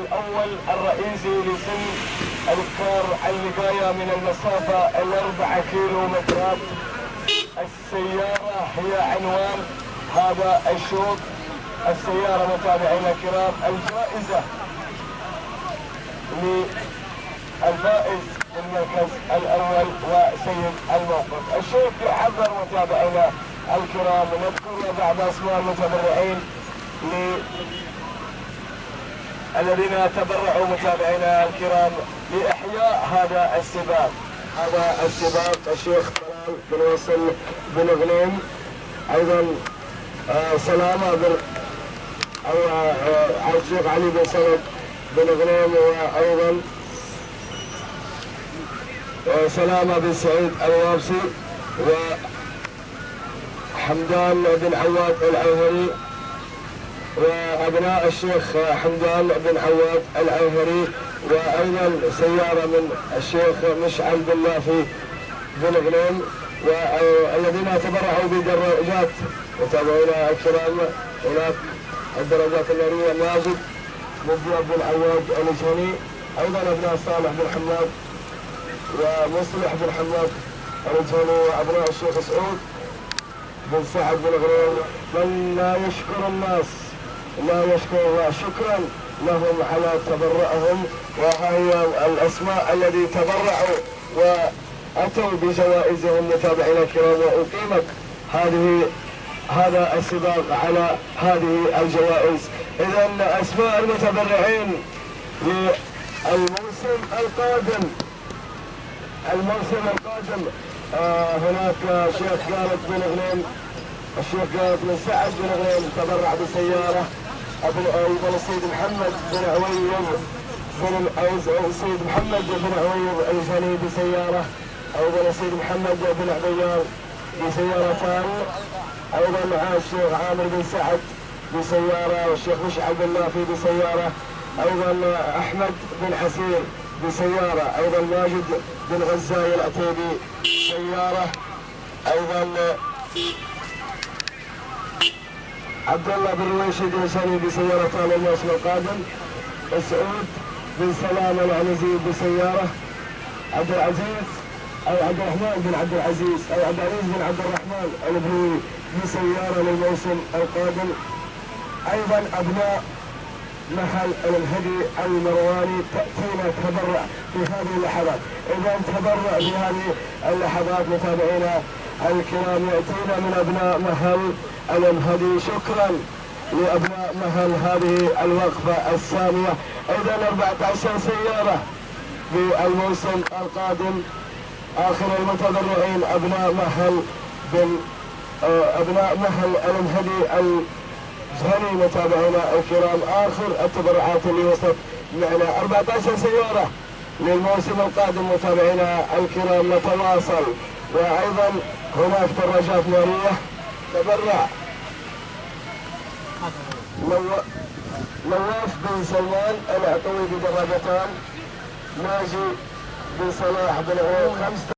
الأول الرئيسي لسن الإبكار اللي جاية من المسافة 4 كيلومترات. السيارة هي عنوان هذا الشوط. السيارة متابعينا الكرام، الجائزة للفائز المركز الأول وسيد الموقف. الشوط يحضر متابعينا الكرام، ونذكر بعض أسماء المتبرعين الذين تبرعوا متابعينا الكرام لإحياء هذا السباق. هذا السباق الشيخ طلال بن وصل بن غنيم، أيضا سلامة بن الشيخ علي بن سند بن غنيم، وأيضا سلامة بن سعيد الوابسي، وحمدان بن عواد العوهري، وأبناء الشيخ حمدان بن عواد العوهري، وأيضا سيارة من الشيخ مشعل بن لافي بن غنيم، والذين تبرعوا بدراجات متابعينا الكرام. هناك الدراجات النارية ماجد بن زياد بن عواد الجهني، أيضا أبناء صالح بن حماد ومصلح بن حماد الجهني، وأبناء الشيخ سعود بن سعد بن غنيم. من لا يشكر الناس لا يشكر الله. شكرا لهم على تبرعهم، وهي الأسماء الذي تبرعوا وأتوا بجوائزهم متابعينا الكرام، وأقيمت هذا السباق على هذه الجوائز. إذا أسماء المتبرعين للموسم القادم. هناك الشيخ خالد بن غنيم، الشيخ خالد بن سعد بن غنيم تبرع بسيارة. أيضا السيد محمد بن عويض السيد محمد بن عويض الجهني بسيارة. أيضا السيد محمد بن عبيان بسيارتان. أيضا مع الشيخ عامر بن سعد بسيارة، والشيخ مشعل بن لافي بسيارة. أيضا أحمد بن حسين بسيارة. أيضا ماجد بن غزاي العتيبي سيارة. أيضا عبد الله بن رويشد الجهني بسيارتان الموسم القادم. سعود بن سلام العنزي بسيارة. عبد العزيز أو عبد الرحمن بن عبد العزيز أو عبد العزيز بن عبد الرحمن البروي بسيارة للموسم القادم. أيضا أبناء محل الهدي المرواني تأتينا تبرع في هذه اللحظات. إذا تبرع في هذه اللحظات متابعينا الكرام يأتينا من أبناء محل الهدي. شكرا لأبناء محل هذه الوقفة الثانية. إذا 14 سيارة بالموسم القادم. آخر المتبرعين أبناء محل الهدي الجهني متابعينا الكرام. آخر التبرعات اللي وصلت معنا 14 سيارة للموسم القادم متابعينا الكرام. نتواصل. وأيضا هناك دراجات نارية تبرع نواف بن سلمان العطوي بدراجتان. ناجي بن صلاح بن غنيم 5